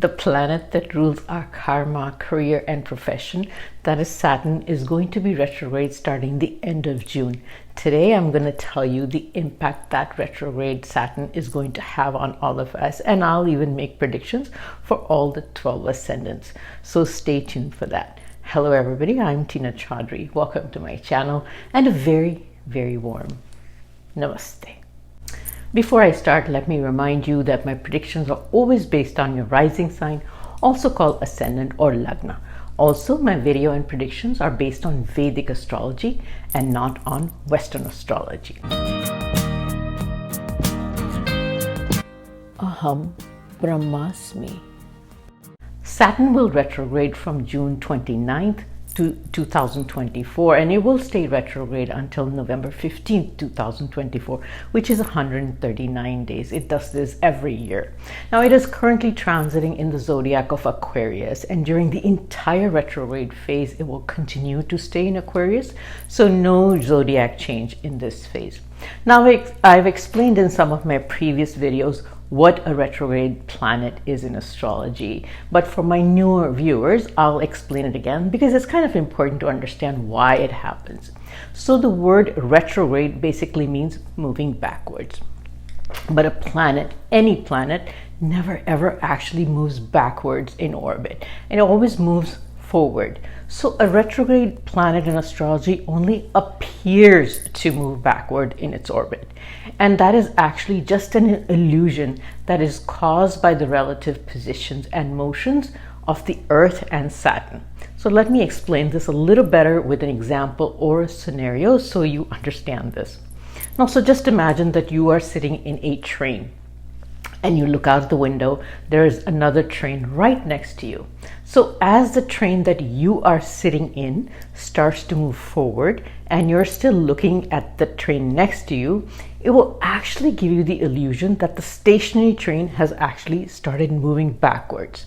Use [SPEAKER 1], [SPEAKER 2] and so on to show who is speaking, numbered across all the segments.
[SPEAKER 1] The planet that rules our karma, career, and profession, that is Saturn, is going to be retrograde starting the end of June. Today, I'm going to tell you the impact that retrograde Saturn is going to have on all of us, and I'll even make predictions for all the 12 ascendants. So stay tuned for that. Hello, everybody. I'm Tina Chaudhary. Welcome to my channel, and a very, very warm namaste. Before I start, let me remind you that my predictions are always based on your rising sign, also called ascendant or lagna. Also, my video and predictions are based on Vedic astrology and not on Western astrology. Aham Brahmasmi. Saturn will retrograde from June 29th to 2024, and it will stay retrograde until November 15th, 2024, which is 139 days. It does this every year. Now, it is currently transiting in the zodiac of Aquarius, and during the entire retrograde phase, it will continue to stay in Aquarius, so no zodiac change in this phase. Now, I've explained in some of my previous videos what a retrograde planet is in astrology, but for my newer viewers, I'll explain it again because it's kind of important to understand why it happens. So the word retrograde basically means moving backwards. But a planet, any planet, never ever actually moves backwards in orbit. It always moves forward. So a retrograde planet in astrology only appears to move backward in its orbit. And that is actually just an illusion that is caused by the relative positions and motions of the Earth and Saturn. So let me explain this a little better with an example or a scenario so you understand this. Now, so just imagine that you are sitting in a train and you look out the window, there is another train right next to you. So as the train that you are sitting in starts to move forward and you're still looking at the train next to you, it will actually give you the illusion that the stationary train has actually started moving backwards.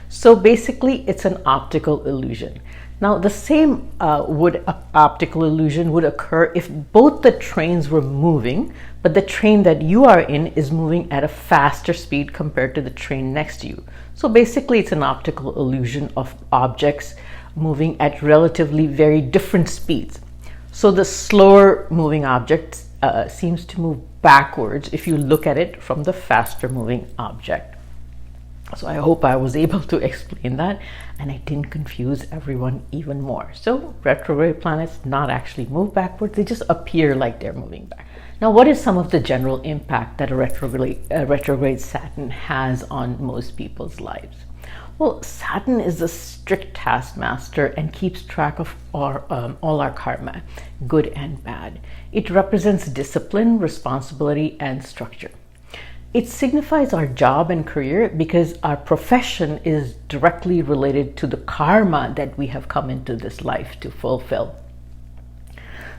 [SPEAKER 1] So basically, it's an optical illusion. Now, the same optical illusion would occur if both the trains were moving, but the train that you are in is moving at a faster speed compared to the train next to you. So basically, it's an optical illusion of objects moving at relatively very different speeds. So the slower moving object seems to move backwards if you look at it from the faster moving object. So I hope I was able to explain that and I didn't confuse everyone even more. So retrograde planets not actually move backwards, they just appear like they're moving back. Now, what is some of the general impact that a retrograde Saturn has on most people's lives? Well, Saturn is a strict taskmaster and keeps track of all our karma, good and bad. It represents discipline, responsibility, and structure. It signifies our job and career because our profession is directly related to the karma that we have come into this life to fulfill.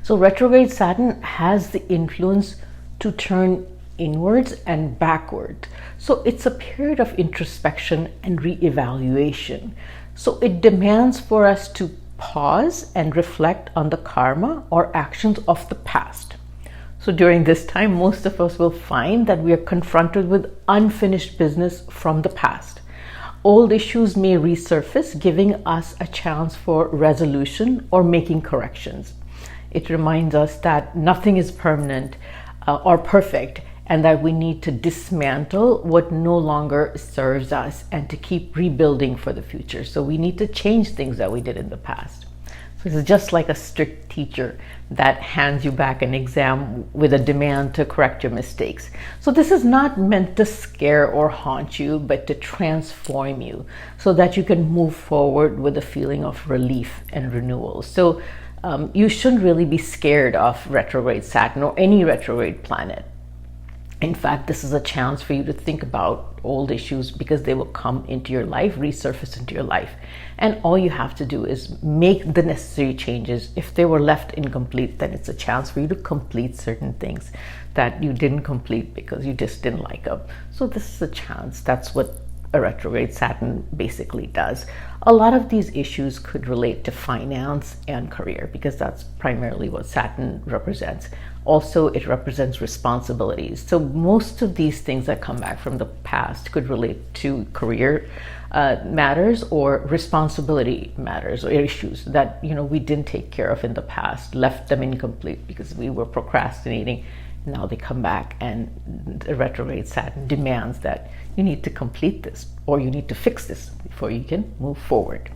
[SPEAKER 1] So retrograde Saturn has the influence to turn inwards and backward. So it's a period of introspection and re-evaluation. So it demands for us to pause and reflect on the karma or actions of the past. So during this time, most of us will find that we are confronted with unfinished business from the past. Old issues may resurface, giving us a chance for resolution or making corrections. It reminds us that nothing is permanent or perfect, and that we need to dismantle what no longer serves us and to keep rebuilding for the future. So we need to change things that we did in the past. So it's just like a strict teacher that hands you back an exam with a demand to correct your mistakes. So this is not meant to scare or haunt you, but to transform you so that you can move forward with a feeling of relief and renewal. So you shouldn't really be scared of retrograde Saturn or any retrograde planet. In fact, this is a chance for you to think about old issues because they will come into your life, resurface into your life. And all you have to do is make the necessary changes. If they were left incomplete, then it's a chance for you to complete certain things that you didn't complete because you just didn't like them. So this is a chance. That's what a retrograde Saturn basically does. A lot of these issues could relate to finance and career because that's primarily what Saturn represents. Also, it represents responsibilities. So most of these things that come back from the past could relate to career matters or responsibility matters or issues that we didn't take care of in the past, left them incomplete because we were procrastinating. Now they come back and the retrograde Saturn demands that you need to complete this or you need to fix this before you can move forward.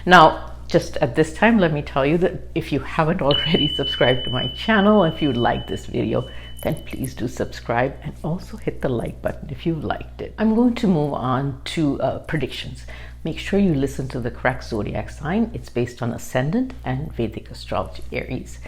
[SPEAKER 1] Now, just at this time, let me tell you that if you haven't already subscribed to my channel, if you like this video, then please do subscribe and also hit the like button if you liked it. I'm going to move on to predictions. Make sure you listen to the correct zodiac sign. It's based on ascendant and Vedic astrology, Aries.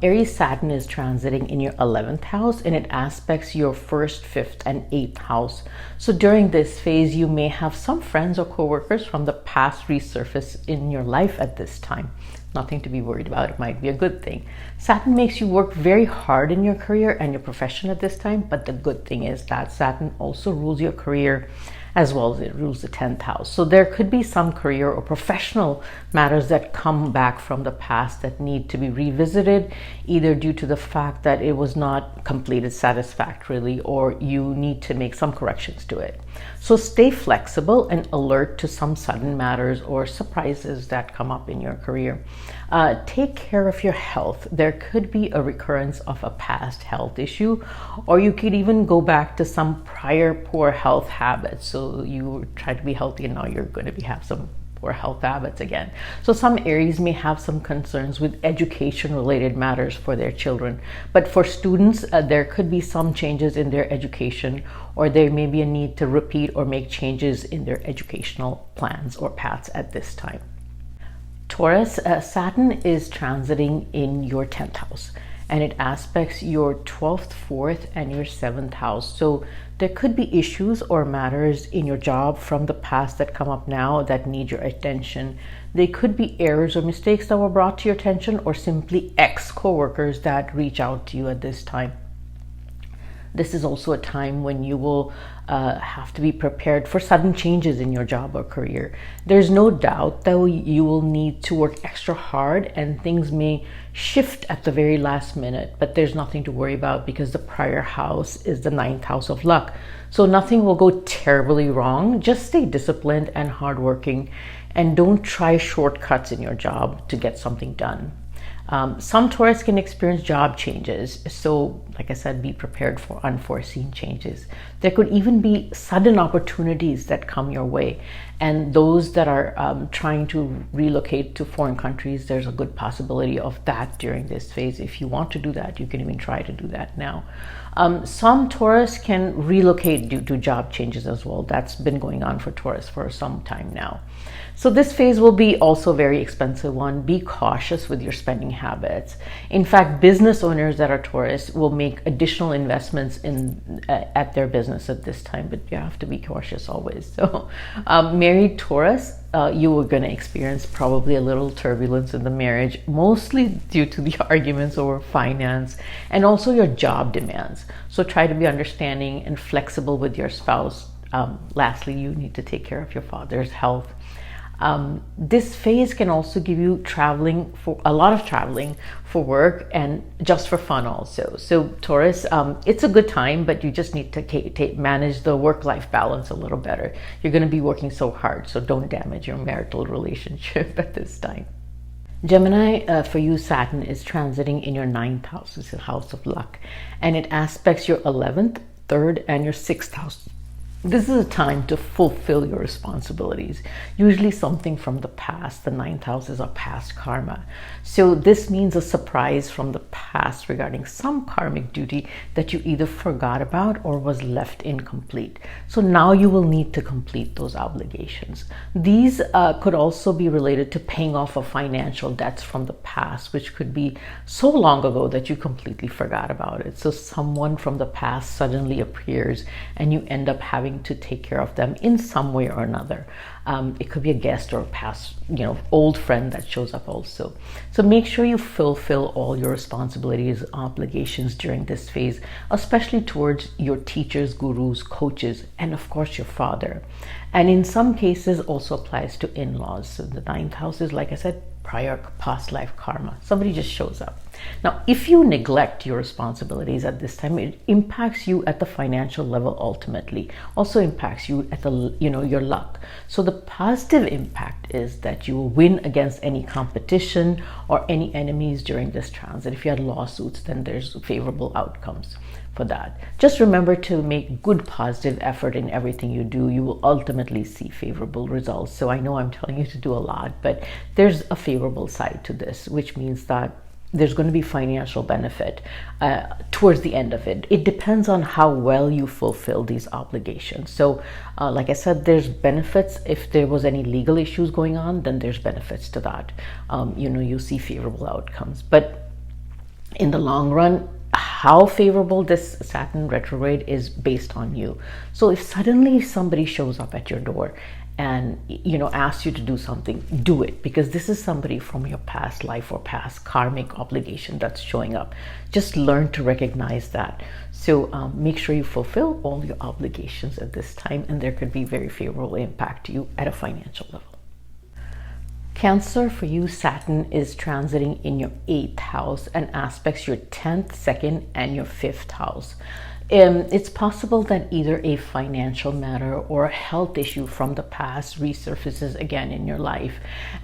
[SPEAKER 1] Aries Saturn is transiting in your 11th house and it aspects your 1st, 5th, and 8th house. So during this phase, you may have some friends or co-workers from the past resurface in your life at this time. Nothing to be worried about. It might be a good thing. Saturn makes you work very hard in your career and your profession at this time, but the good thing is that Saturn also rules your career as well as it rules the 10th house. So there could be some career or professional matters that come back from the past that need to be revisited, either due to the fact that it was not completed satisfactorily or you need to make some corrections to it. So stay flexible and alert to some sudden matters or surprises that come up in your career. Take care of your health. There could be a recurrence of a past health issue, or you could even go back to some prior poor health habits. So you try to be healthy and now you're going to have some poor health habits again. So some Aries may have some concerns with education related matters for their children. But for students, there could be some changes in their education, or there may be a need to repeat or make changes in their educational plans or paths at this time. Taurus, Saturn is transiting in your 10th house and it aspects your 12th, 4th, and your 7th house. So there could be issues or matters in your job from the past that come up now that need your attention. They could be errors or mistakes that were brought to your attention, or simply ex-coworkers that reach out to you at this time. This is also a time when you will have to be prepared for sudden changes in your job or career. There's no doubt that you will need to work extra hard and things may shift at the very last minute, but there's nothing to worry about because the prior house is the 9th house of luck. So nothing will go terribly wrong. Just stay disciplined and hardworking and don't try shortcuts in your job to get something done. Some Taurus can experience job changes, so like I said, be prepared for unforeseen changes. There could even be sudden opportunities that come your way, and those that are trying to relocate to foreign countries, there's a good possibility of that during this phase. If you want to do that, you can even try to do that now. Some Taurus can relocate due to job changes as well. That's been going on for Taurus for some time now. So this phase will be also a very expensive one. Be cautious with your spending habits. In fact, business owners that are Taurus will make additional investments in at their business at this time, but you have to be cautious always. So married Taurus, you are going to experience probably a little turbulence in the marriage, mostly due to the arguments over finance and also your job demands. So try to be understanding and flexible with your spouse. Lastly, you need to take care of your father's health. This phase can also give you a lot of traveling for work and just for fun also. So Taurus, it's a good time, but you just need to manage the work-life balance a little better. You're going to be working so hard, so don't damage your marital relationship at this time. Gemini, for you, Saturn is transiting in your 9th house. It's the house of luck, and it aspects your 11th, 3rd, and your 6th house. This is a time to fulfill your responsibilities, usually something from the past. The 9th house is our past karma. So this means a surprise from the past regarding some karmic duty that you either forgot about or was left incomplete. So now you will need to complete those obligations. These could also be related to paying off of financial debts from the past, which could be so long ago that you completely forgot about it. So someone from the past suddenly appears and you end up having having to take care of them in some way or another. It could be a guest or a past, old friend that shows up also. So make sure you fulfill all your responsibilities, obligations during this phase, especially towards your teachers, gurus, coaches, and of course your father. And in some cases also applies to in-laws. So the ninth house is, like I said, prior past life karma. Somebody just shows up. Now, if you neglect your responsibilities at this time, it impacts you at the financial level ultimately. Also impacts you at the, your luck. So the positive impact is that you will win against any competition or any enemies during this transit. If you had lawsuits, then there's favorable outcomes for that. Just remember to make good positive effort in everything you do. You will ultimately see favorable results. So I know I'm telling you to do a lot, but there's a favorable side to this, which means that there's going to be financial benefit towards the end of it. It depends on how well you fulfill these obligations. So like I said, there's benefits. If there was any legal issues going on, then there's benefits to that. You see favorable outcomes. But in the long run, how favorable this Saturn retrograde is based on you. So if suddenly somebody shows up at your door and asks you to do something, do it, because this is somebody from your past life or past karmic obligation that's showing up. Just learn to recognize that. So make sure you fulfill all your obligations at this time, and there could be very favorable impact to you at a financial level. Cancer, for you, Saturn is transiting in your 8th house and aspects your 10th, 2nd, and your 5th house. It's possible that either a financial matter or a health issue from the past resurfaces again in your life,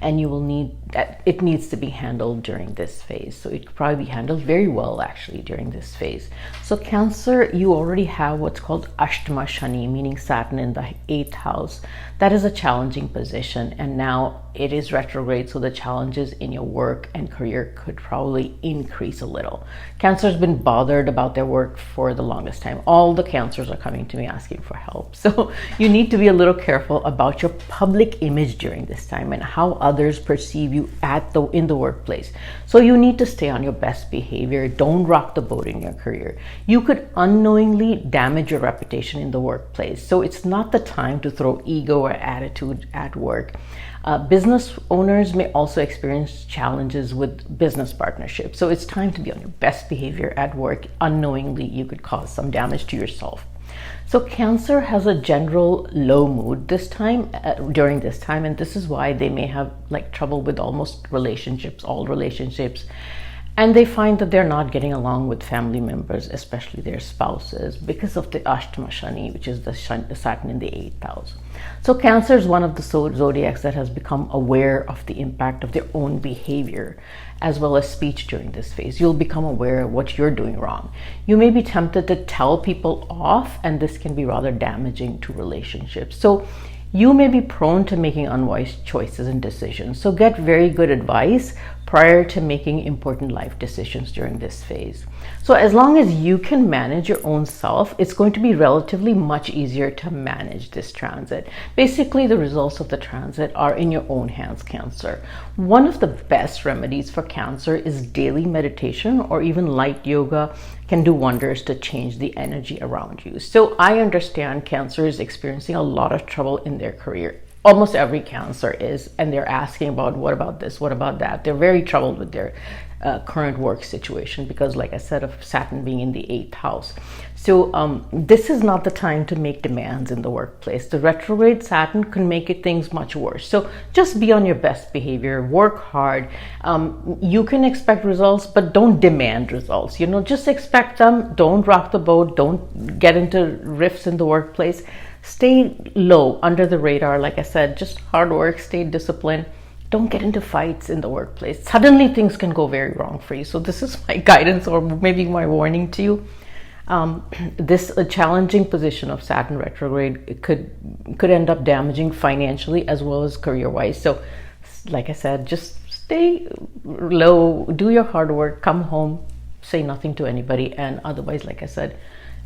[SPEAKER 1] and you will need that. It needs to be handled during this phase. So it could probably be handled very well actually during this phase. So Cancer, you already have what's called Ashtama Shani, meaning Saturn in the 8th house. That is a challenging position, and now it is retrograde, so the challenges in your work and career could probably increase a little. Cancer has been bothered about their work for the longest time. All the Cancers are coming to me asking for help. So you need to be a little careful about your public image during this time and how others perceive you in the workplace. So you need to stay on your best behavior. Don't rock the boat in your career. You could unknowingly damage your reputation in the workplace. So it's not the time to throw ego or attitude at work. Business owners may also experience challenges with business partnerships. So it's time to be on your best behavior at work. Unknowingly, you could cause some damage to yourself. So Cancer has a general low mood this time, during this time, and this is why they may have trouble with almost relationships, all relationships. And they find that they're not getting along with family members, especially their spouses, because of the Ashtama Shani, which is the Saturn in the 8th house. So Cancer is one of the zodiacs that has become aware of the impact of their own behavior, as well as speech during this phase. You'll become aware of what you're doing wrong. You may be tempted to tell people off, and this can be rather damaging to relationships. So you may be prone to making unwise choices and decisions. So get very good advice prior to making important life decisions during this phase. So as long as you can manage your own self, it's going to be relatively much easier to manage this transit. Basically, the results of the transit are in your own hands, Cancer. One of the best remedies for Cancer is daily meditation, or even light yoga can do wonders to change the energy around you. So I understand Cancer is experiencing a lot of trouble in their career. Almost every Cancer is, and they're asking about, what about this, what about that? They're very troubled with their current work situation because, like I said, of Saturn being in the 8th house. So this is not the time to make demands in the workplace. The retrograde Saturn can make things much worse. So just be on your best behavior, work hard. You can expect results, but don't demand results. Just expect them. Don't rock the boat. Don't get into rifts in the workplace. Stay low, under the radar. Like I said, just hard work, stay disciplined. Don't get into fights in the workplace. Suddenly things can go very wrong for you. So this is my guidance, or maybe my warning to you. This challenging position of Saturn retrograde could end up damaging financially as well as career-wise. So like I said, just stay low, do your hard work, come home, say nothing to anybody. And otherwise, like I said,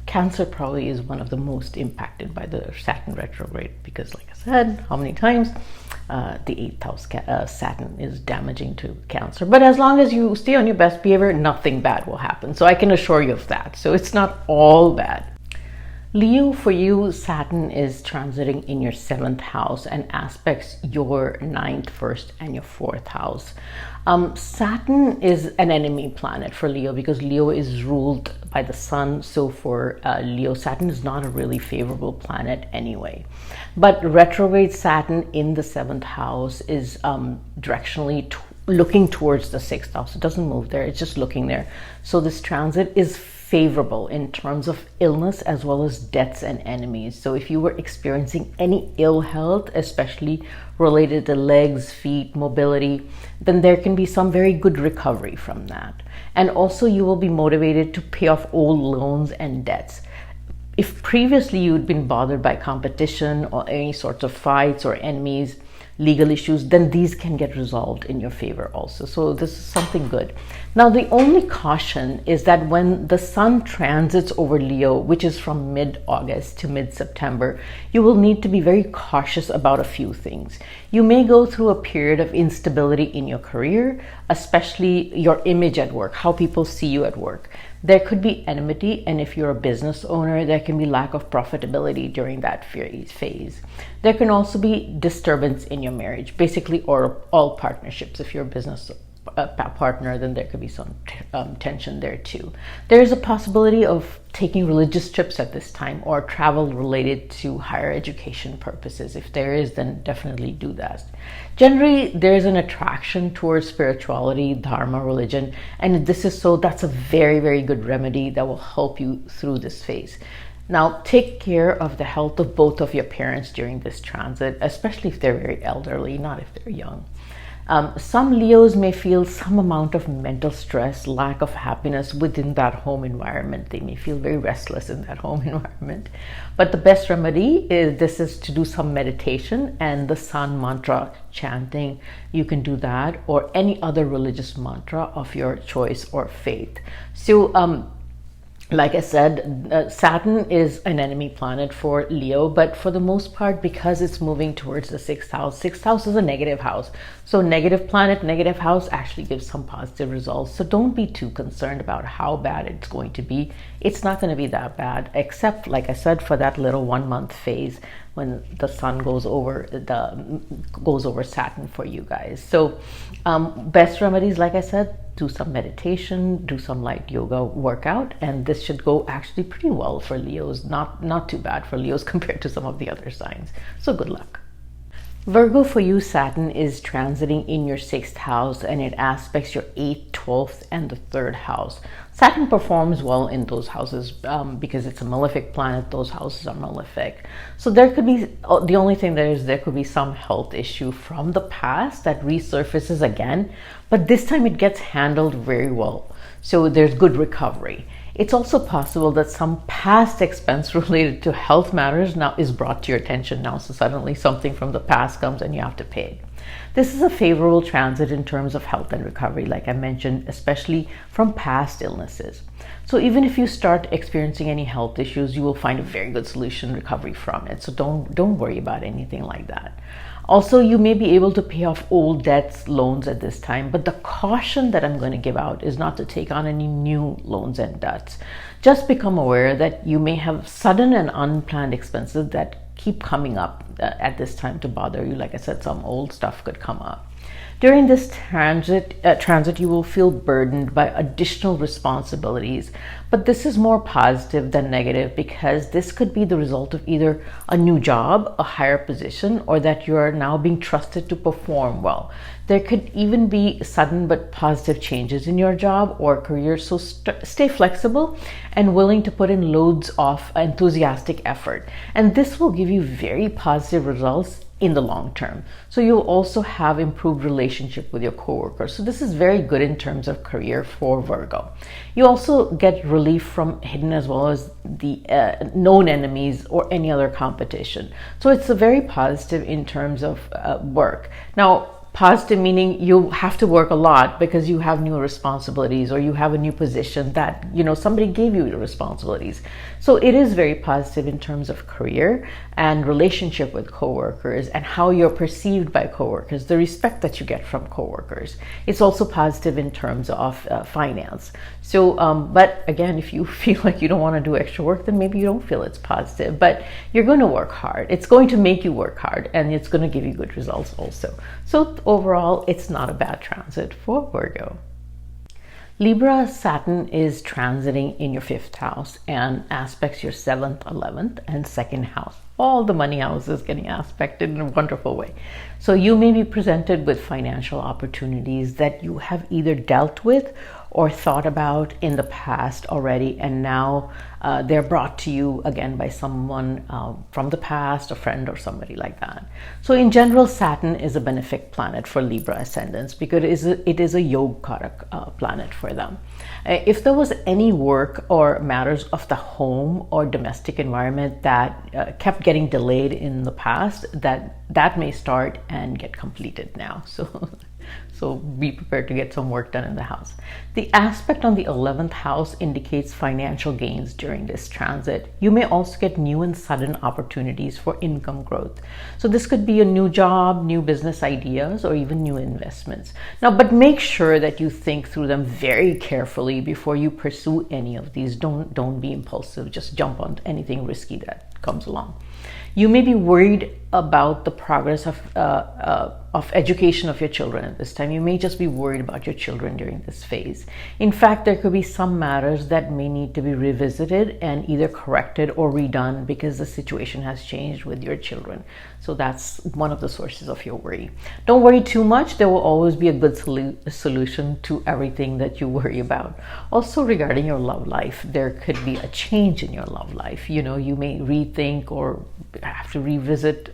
[SPEAKER 1] Cancer probably is one of the most impacted by the Saturn retrograde because, like I said, how many times the 8th house Saturn is damaging to Cancer. But as long as you stay on your best behavior, nothing bad will happen. So I can assure you of that. So it's not all bad. Leo, for you, Saturn is transiting in your 7th house and aspects your 9th, 1st, and your 4th house. Saturn is an enemy planet for Leo because Leo is ruled by the sun. So for Leo, Saturn is not a really favorable planet anyway. But retrograde Saturn in the 7th house is directionally looking towards the 6th house. It doesn't move there, it's just looking there. So this transit is favorable in terms of illness as well as deaths and enemies. So if you were experiencing any ill health, especially related to legs, feet, mobility, then there can be some very good recovery from that. And also you will be motivated to pay off old loans and debts. If previously you'd been bothered by competition or any sorts of fights or enemies, legal issues, then these can get resolved in your favor also. So this is something good. Now, the only caution is that when the sun transits over Leo, which is from mid-August to mid-September, you will need to be very cautious about a few things. You may go through a period of instability in your career, especially your image at work, how people see you at work. There could be enmity, and if you're a business owner, there can be lack of profitability during that phase. There can also be disturbance in your marriage, basically, or all partnerships. If you're a business partner, then there could be some tension there too. There is a possibility of taking religious trips at this time or travel related to higher education purposes. If there is, then definitely do that. Generally, there is an attraction towards spirituality, dharma, religion, and this is so that's a very, very good remedy that will help you through this phase. Now, take care of the health of both of your parents during this transit, especially if they're very elderly, not if they're young. Some Leos may feel some amount of mental stress, lack of happiness within that home environment. They may feel very restless in that home environment. But the best remedy is to do some meditation and the sun mantra chanting. You can do that, or any other religious mantra of your choice or faith. So, like I said, Saturn is an enemy planet for Leo, but for the most part, because it's moving towards the 6th house is a negative house. So negative planet, negative house actually gives some positive results. So don't be too concerned about how bad it's going to be. It's not going to be that bad, except, like I said, for that little 1 month phase when the sun goes over Saturn for you guys. So best remedies, like I said, do some meditation, do some light yoga workout, and this should go actually pretty well for Leos. Not too bad for Leos compared to some of the other signs. So good luck. Virgo, for you, Saturn is transiting in your 6th house and it aspects your 8th, 12th, and the 3rd house. Saturn performs well in those houses because it's a malefic planet. Those houses are malefic. So there could be, the only thing there could be some health issue from the past that resurfaces again, but this time it gets handled very well. So there's good recovery. It's also possible that some past expense related to health matters now is brought to your attention now. So suddenly something from the past comes and you have to pay it. This is a favorable transit in terms of health and recovery, like I mentioned, especially from past illnesses. So even if you start experiencing any health issues, you will find a very good solution recovery from it. So don't worry about anything like that. Also, you may be able to pay off old debts, loans at this time, but the caution that I'm going to give out is not to take on any new loans and debts. Just become aware that you may have sudden and unplanned expenses that keep coming up at this time to bother you. Like I said, some old stuff could come up. During this transit, you will feel burdened by additional responsibilities, but this is more positive than negative because this could be the result of either a new job, a higher position, or that you are now being trusted to perform well. There could even be sudden but positive changes in your job or career, so stay flexible and willing to put in loads of enthusiastic effort. And this will give you very positive results in the long term. So you'll also have improved relationship with your coworkers. So this is very good in terms of career for Virgo. You also get relief from hidden as well as the known enemies or any other competition. So it's a very positive in terms of work. Now, Positive meaning you have to work a lot because you have new responsibilities, or you have a new position that, somebody gave you the responsibilities. So it is very positive in terms of career and relationship with coworkers and how you're perceived by coworkers, the respect that you get from coworkers. It's also positive in terms of finance. So, but again, if you feel like you don't want to do extra work, then maybe you don't feel it's positive, but you're going to work hard. It's going to make you work hard, and it's going to give you good results also. So overall, it's not a bad transit for Virgo. Libra, Saturn is transiting in your 5th house and aspects your 7th, 11th, and 2nd house. All the money houses getting aspected in a wonderful way. So you may be presented with financial opportunities that you have either dealt with or thought about in the past already, and now they're brought to you again by someone from the past, a friend or somebody like that. So in general, Saturn is a benefic planet for Libra ascendants because it is a Yoga planet for them. If there was any work or matters of the home or domestic environment that kept getting delayed in the past, that may start and get completed now. So be prepared to get some work done in the house. The aspect on the 11th house indicates financial gains during this transit. You may also get new and sudden opportunities for income growth. So this could be a new job, new business ideas, or even new investments. Now, but make sure that you think through them very carefully before you pursue any of these. Don't be impulsive. Just jump on anything risky that comes along. You may be worried about the progress of education of your children at this time. You may just be worried about your children during this phase. In fact, there could be some matters that may need to be revisited and either corrected or redone because the situation has changed with your children. So that's one of the sources of your worry. Don't worry too much. There will always be a good solution to everything that you worry about. Also, regarding your love life, there could be a change in your love life. You may rethink or have to revisit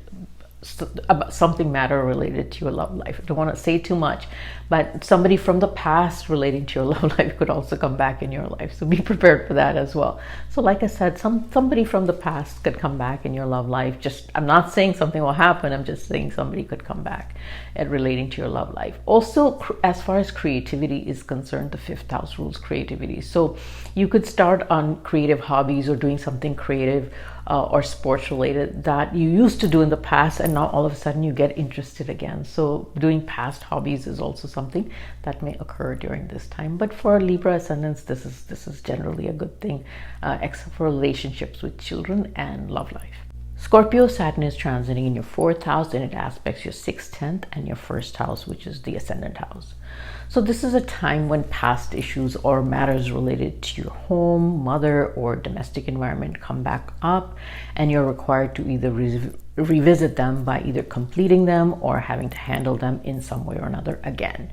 [SPEAKER 1] about something matter related to your love life. I don't want to say too much, but somebody from the past relating to your love life could also come back in your life. So be prepared for that as well. So like I said, somebody from the past could come back in your love life. I'm not saying something will happen. I'm just saying somebody could come back at relating to your love life. Also, as far as creativity is concerned, the 5th house rules creativity. So you could start on creative hobbies or doing something creative or sports related that you used to do in the past, and now all of a sudden you get interested again. So doing past hobbies is also something that may occur during this time. But for Libra ascendants, this is generally a good thing, except for relationships with children and love life. Scorpio, Saturn is transiting in your 4th house, and it aspects your 6th, 10th, and your 1st house, which is the ascendant house. So this is a time when past issues or matters related to your home, mother, or domestic environment come back up, and you're required to either revisit them by either completing them or having to handle them in some way or another again.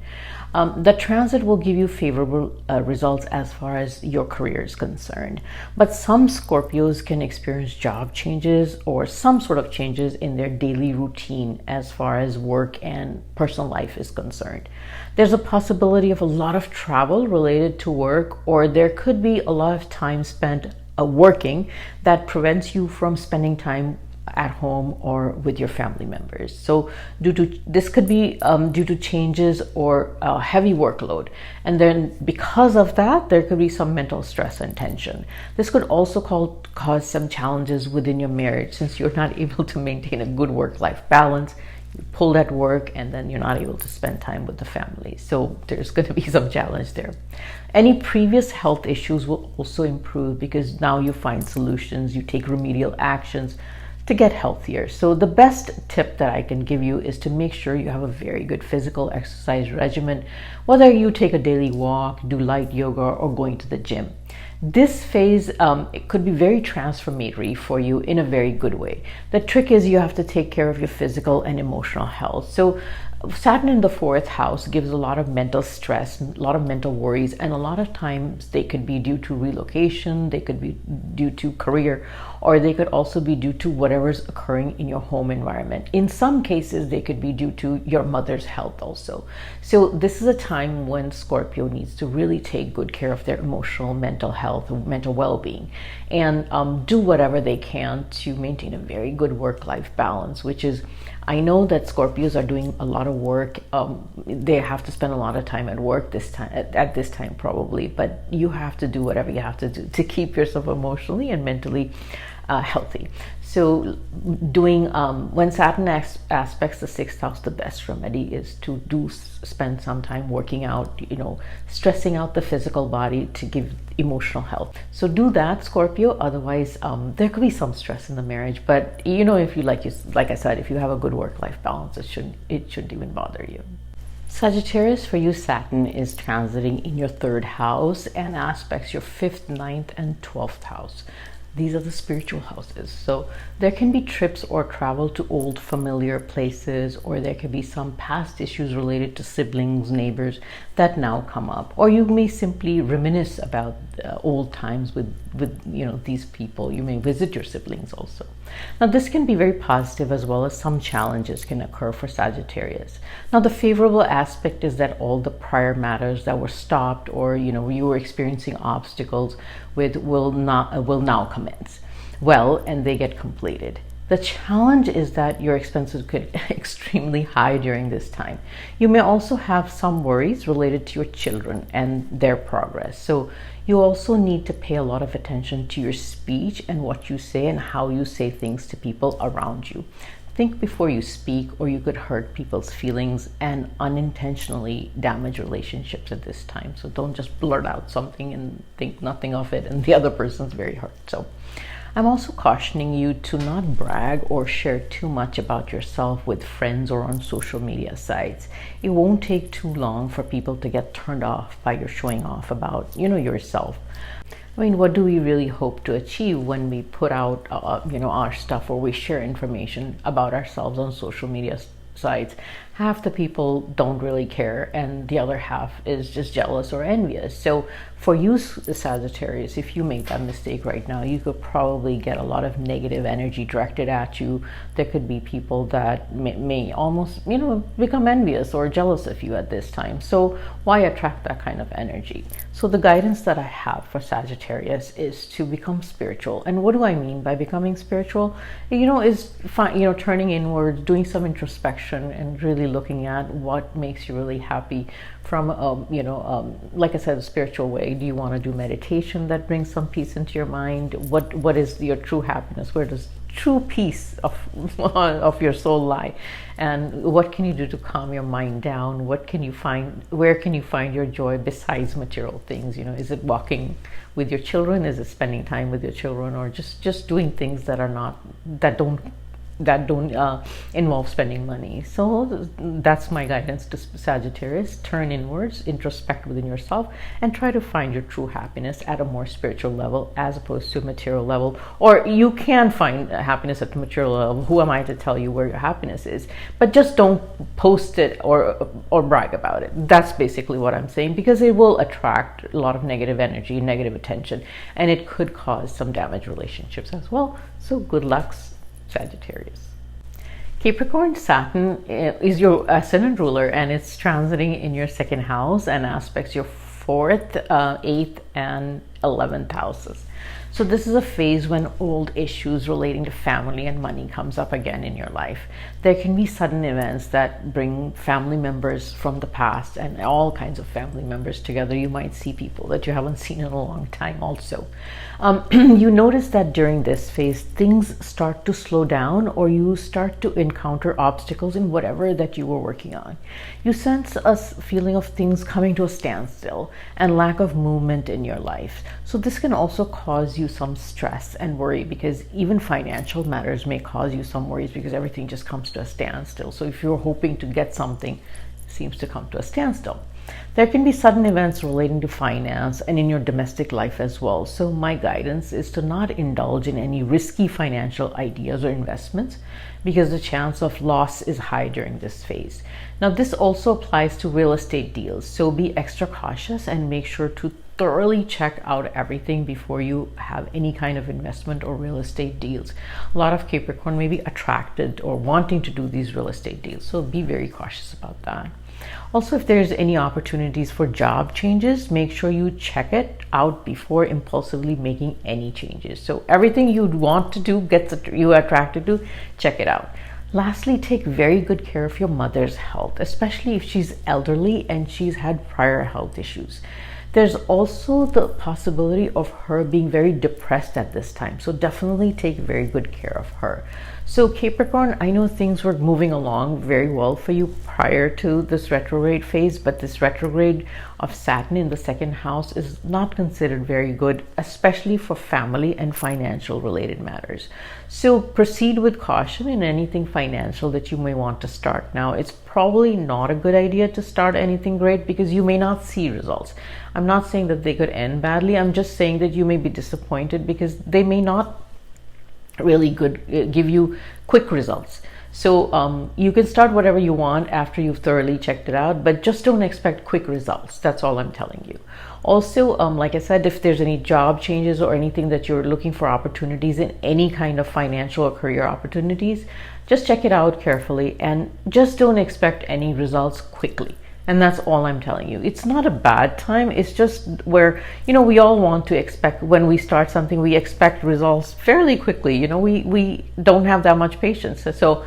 [SPEAKER 1] The transit will give you favorable results as far as your career is concerned, but some Scorpios can experience job changes or some sort of changes in their daily routine as far as work and personal life is concerned. There's a possibility of a lot of travel related to work, or there could be a lot of time spent working that prevents you from spending time at home or with your family members. So this could be due to changes or heavy workload, and then because of that there could be some mental stress and tension. This could also cause some challenges within your marriage, since you're not able to maintain a good work-life balance. You're pulled at work and then you're not able to spend time with the family. So there's going to be some challenge there. Any previous health issues will also improve because now you find solutions, you take remedial actions to get healthier. So the best tip that I can give you is to make sure you have a very good physical exercise regimen, whether you take a daily walk, do light yoga, or going to the gym. This phase, it could be very transformatory for you in a very good way. The trick is you have to take care of your physical and emotional health. So Saturn in the 4th house gives a lot of mental stress, a lot of mental worries, and a lot of times they could be due to relocation, they could be due to career, or they could also be due to whatever's occurring in your home environment. In some cases, they could be due to your mother's health also. So this is a time when Scorpio needs to really take good care of their emotional, mental health, mental well-being, and do whatever they can to maintain a very good work-life balance, which is I know that Scorpios are doing a lot of work. They have to spend a lot of time at work at this time probably, but you have to do whatever you have to do to keep yourself emotionally and mentally healthy. So doing when Saturn aspects the sixth house, the best remedy is to spend some time working out, stressing out the physical body to give emotional health. So do that, Scorpio. Otherwise, there could be some stress in the marriage, but if you like I said, if you have a good work-life balance, it shouldn't even bother you. Sagittarius, for you, Saturn is transiting in your third house and aspects your fifth, ninth, and 12th house. These are the spiritual houses. So there can be trips or travel to old familiar places, or there could be some past issues related to siblings, neighbors that now come up, or you may simply reminisce about old times with these people. You may visit your siblings also. Now this can be very positive, as well as some challenges can occur for Sagittarius. Now the favorable aspect is that all the prior matters that were stopped, or you were experiencing obstacles with, will now commence well, and they get completed. The challenge is that your expenses could extremely high during this time. You may also have some worries related to your children and their progress. So you also need to pay a lot of attention to your speech and what you say and how you say things to people around you. Think before you speak, or you could hurt people's feelings and unintentionally damage relationships at this time. So don't just blurt out something and think nothing of it and the other person's very hurt. So I'm also cautioning you to not brag or share too much about yourself with friends or on social media sites. It won't take too long for people to get turned off by your showing off about, yourself. I mean, what do we really hope to achieve when we put out, our stuff, or we share information about ourselves on social media sites? Half the people don't really care, and the other half is just jealous or envious. So for you, Sagittarius, if you make that mistake right now, you could probably get a lot of negative energy directed at you. There could be people that may almost, become envious or jealous of you at this time. So why attract that kind of energy? So the guidance that I have for Sagittarius is to become spiritual. And what do I mean by becoming spiritual? Is turning inwards, doing some introspection, and really looking at what makes you really happy from like I said, a spiritual way. Do you want to do meditation that brings some peace into your mind? What is your true happiness? Where does true peace of your soul lie? And what can you do to calm your mind down? Where can you find your joy besides material things? Is it walking with your children? Is it spending time with your children, or just doing things that don't involve spending money? So that's my guidance to Sagittarius. Turn inwards, introspect within yourself, and try to find your true happiness at a more spiritual level as opposed to a material level. Or you can find happiness at the material level. Who am I to tell you where your happiness is? But just don't post it or brag about it. That's basically what I'm saying, because it will attract a lot of negative energy, negative attention, and it could cause some damaged relationships as well. So good luck, Sagittarius. Capricorn, Saturn is your ascendant ruler, and it's transiting in your second house and aspects your fourth, eighth, and 11th houses. So this is a phase when old issues relating to family and money comes up again in your life. There can be sudden events that bring family members from the past and all kinds of family members together. You might see people that you haven't seen in a long time also. You notice that during this phase, things start to slow down, or you start to encounter obstacles in whatever that you were working on. You sense a feeling of things coming to a standstill and lack of movement in your life. So this can also cause you some stress and worry, because even financial matters may cause you some worries because everything just comes to a standstill. So if you're hoping to get something, it seems to come to a standstill. There can be sudden events relating to finance and in your domestic life as well. So my guidance is to not indulge in any risky financial ideas or investments, because the chance of loss is high during this phase. Now this also applies to real estate deals. So be extra cautious and make sure to thoroughly check out everything before you have any kind of investment or real estate deals. A lot of Capricorn may be attracted or wanting to do these real estate deals. So be very cautious about that. Also, if there's any opportunities for job changes, make sure you check it out before impulsively making any changes. So everything you'd want to do, you're attracted to, check it out. Lastly, take very good care of your mother's health, especially if she's elderly and she's had prior health issues. There's also the possibility of her being very depressed at this time, so definitely take very good care of her. So Capricorn, I know things were moving along very well for you prior to this retrograde phase, but this retrograde of Saturn in the second house is not considered very good, especially for family and financial related matters. So proceed with caution in anything financial that you may want to start now. It's probably not a good idea to start anything great because you may not see results. I'm not saying that they could end badly. I'm just saying that you may be disappointed because they may not really give you quick results. So you can start whatever you want after you've thoroughly checked it out, but just don't expect quick results. That's all I'm telling you. Also, like I said, if there's any job changes or anything that you're looking for opportunities in any kind of financial or career opportunities, just check it out carefully and just don't expect any results quickly. And that's all I'm telling you. It's not a bad time. It's just where, we all want to expect, when we start something, we expect results fairly quickly. We don't have that much patience. So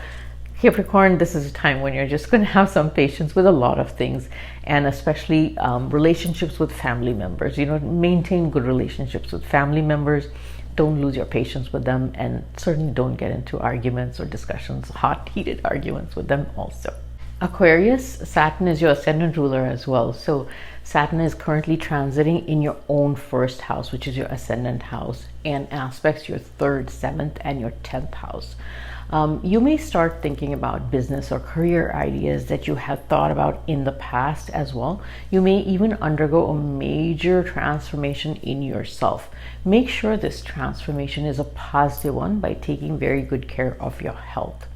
[SPEAKER 1] Capricorn, this is a time when you're just going to have some patience with a lot of things, and especially relationships with family members. Maintain good relationships with family members. Don't lose your patience with them, and certainly don't get into arguments or discussions, hot, heated arguments with them also. Aquarius, Saturn is your ascendant ruler as well. So Saturn is currently transiting in your own first house, which is your ascendant house, and aspects your third, seventh, and your 10th house. You may start thinking about business or career ideas that you have thought about in the past as well. You may even undergo a major transformation in yourself. Make sure this transformation is a positive one by taking very good care of your health.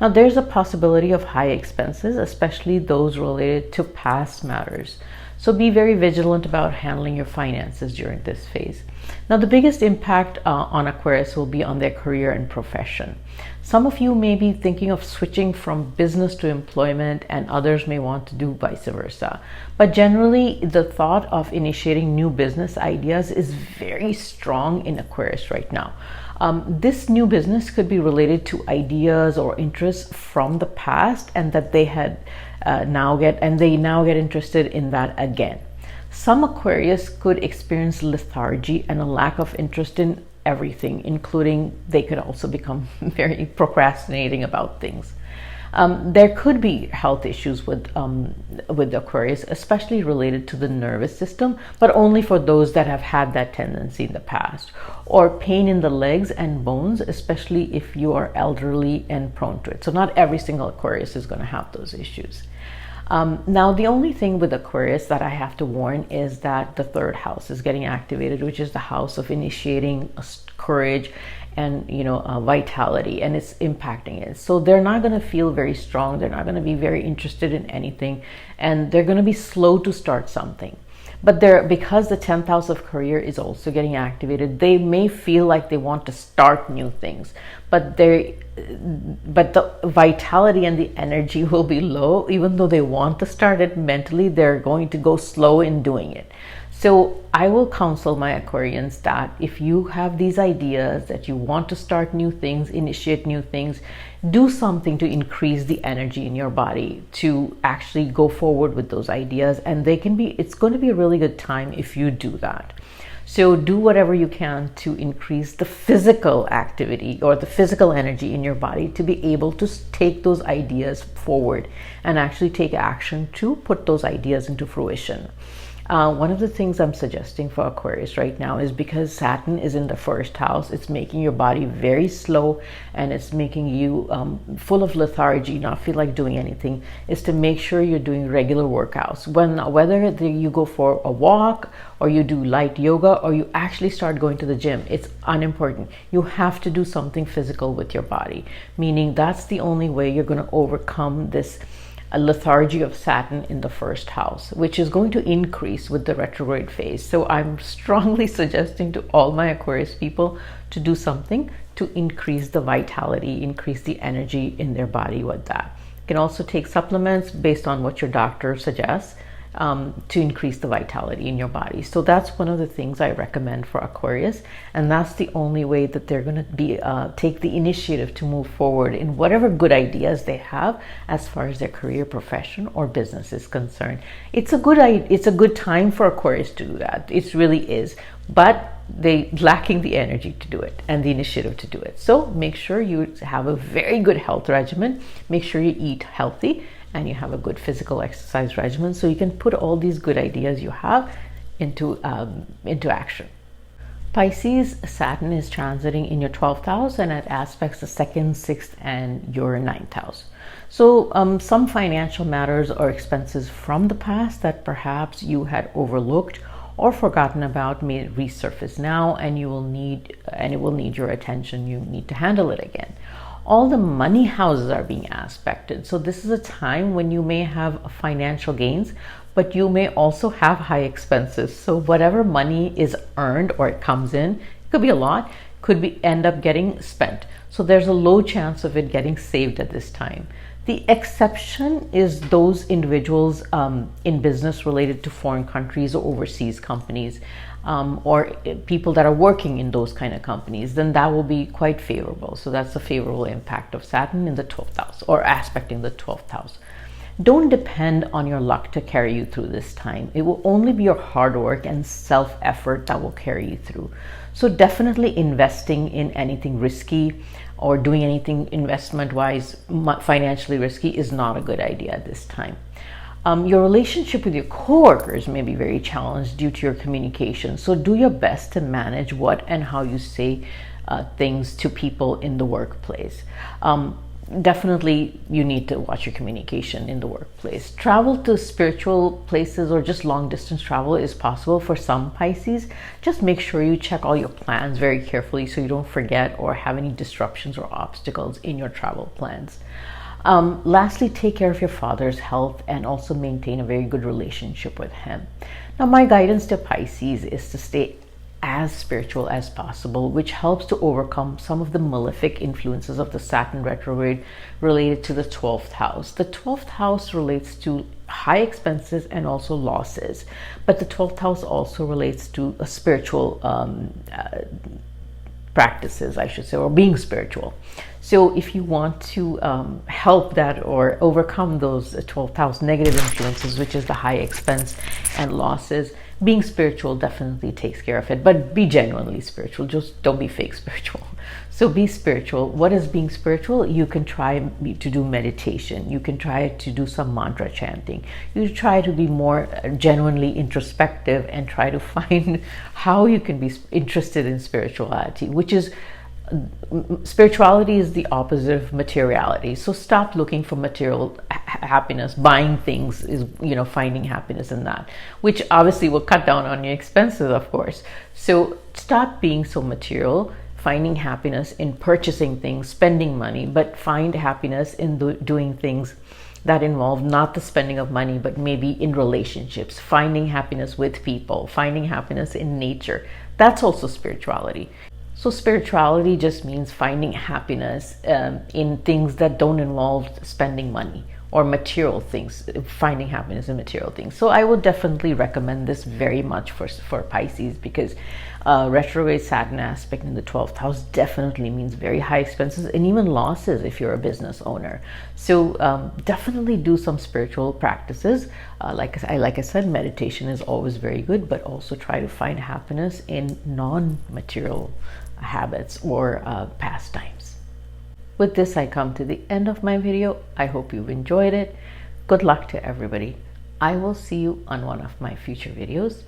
[SPEAKER 1] Now, there's a possibility of high expenses, especially those related to past matters. So be very vigilant about handling your finances during this phase. Now, the biggest impact on Aquarius will be on their career and profession. Some of you may be thinking of switching from business to employment, and others may want to do vice versa. But generally, the thought of initiating new business ideas is very strong in Aquarius right now. This new business could be related to ideas or interests from the past, and that they had now get interested in that again. Some Aquarius could experience lethargy and a lack of interest in everything, including they could also become very procrastinating about things. There could be health issues with Aquarius, especially related to the nervous system, but only for those that have had that tendency in the past, or pain in the legs and bones, especially if you are elderly and prone to it. So not every single Aquarius is going to have those issues. Now, the only thing with Aquarius that I have to warn is that the third house is getting activated, which is the house of initiating courage and vitality, and it's impacting it. So they're not going to feel very strong. They're not going to be very interested in anything, and they're going to be slow to start something. But because the 10th house of career is also getting activated, they may feel like they want to start new things, but the vitality and the energy will be low. Even though they want to start it mentally, they're going to go slow in doing it. So I will counsel my Aquarians that if you have these ideas that you want to start new things, initiate new things, do something to increase the energy in your body to actually go forward with those ideas. And it's going to be a really good time if you do that. So do whatever you can to increase the physical activity or the physical energy in your body to be able to take those ideas forward and actually take action to put those ideas into fruition. One of the things I'm suggesting for Aquarius right now is because Saturn is in the first house, it's making your body very slow and it's making you full of lethargy, not feel like doing anything, is to make sure you're doing regular workouts. Whether you go for a walk or you do light yoga or you actually start going to the gym, it's unimportant. You have to do something physical with your body, meaning that's the only way you're going to overcome this lethargy of Saturn in the first house, which is going to increase with the retrograde phase. So I'm strongly suggesting to all my Aquarius people to do something to increase the vitality, increase the energy in their body with that. You can also take supplements based on what your doctor suggests. to increase the vitality in your body. So that's one of the things I recommend for Aquarius, and that's the only way that they're going to be take the initiative to move forward in whatever good ideas they have as far as their career, profession, or business is concerned. It's a good time for Aquarius to do that. It really is, but they lacking the energy to do it and the initiative to do it. So make sure you have a very good health regimen. Make sure you eat healthy and you have a good physical exercise regimen, so you can put all these good ideas you have into action. Pisces, Saturn is transiting in your 12th house, and it aspects the 2nd, 6th, and your 9th house. So some financial matters or expenses from the past that perhaps you had overlooked or forgotten about may resurface now, and it will need your attention. You need to handle it again. All the money houses are being aspected. So this is a time when you may have financial gains, but you may also have high expenses. So whatever money is earned or it comes in, it could be a lot, end up getting spent. So there's a low chance of it getting saved at this time. The exception is those individuals in business related to foreign countries or overseas companies, or people that are working in those kind of companies. Then that will be quite favorable. So that's the favorable impact of Saturn in the 12th house, or aspecting the 12th house. Don't depend on your luck to carry you through this time. It will only be your hard work and self-effort that will carry you through. So definitely investing in anything risky or doing anything investment-wise, financially risky, is not a good idea at this time. Your relationship with your coworkers may be very challenged due to your communication. So do your best to manage what and how you say things to people in the workplace. Definitely you need to watch your communication in the workplace. Travel to spiritual places or just long distance travel is possible for some Pisces. Just make sure you check all your plans very carefully so you don't forget or have any disruptions or obstacles in your travel plans. Lastly, take care of your father's health and also maintain a very good relationship with him. Now, my guidance to Pisces is to stay as spiritual as possible, which helps to overcome some of the malefic influences of the Saturn retrograde related to the 12th house. The 12th house relates to high expenses and also losses, but the 12th house also relates to a spiritual practices, I should say, or being spiritual. So if you want to help that or overcome those 12th house negative influences, which is the high expense and losses, being spiritual definitely takes care of it. But be genuinely spiritual, just don't be fake spiritual. So be spiritual. What is being spiritual? You can try to do meditation. You can try to do some mantra chanting. You try to be more genuinely introspective and try to find how you can be interested in spirituality, which is spirituality is the opposite of materiality. So stop looking for material happiness. Buying things is, finding happiness in that, which obviously will cut down on your expenses, of course. So stop being so material, finding happiness in purchasing things, spending money, but find happiness in doing things that involve not the spending of money, but maybe in relationships, finding happiness with people, finding happiness in nature. That's also spirituality. So spirituality just means finding happiness in things that don't involve spending money or material things, finding happiness in material things. So I would definitely recommend this very much for Pisces, because retrograde Saturn aspect in the 12th house definitely means very high expenses and even losses if you're a business owner. So definitely do some spiritual practices. Like I said, meditation is always very good, but also try to find happiness in non-material habits or pastimes. With this, I come to the end of my video. I hope you've enjoyed it. Good luck to everybody. I will see you on one of my future videos.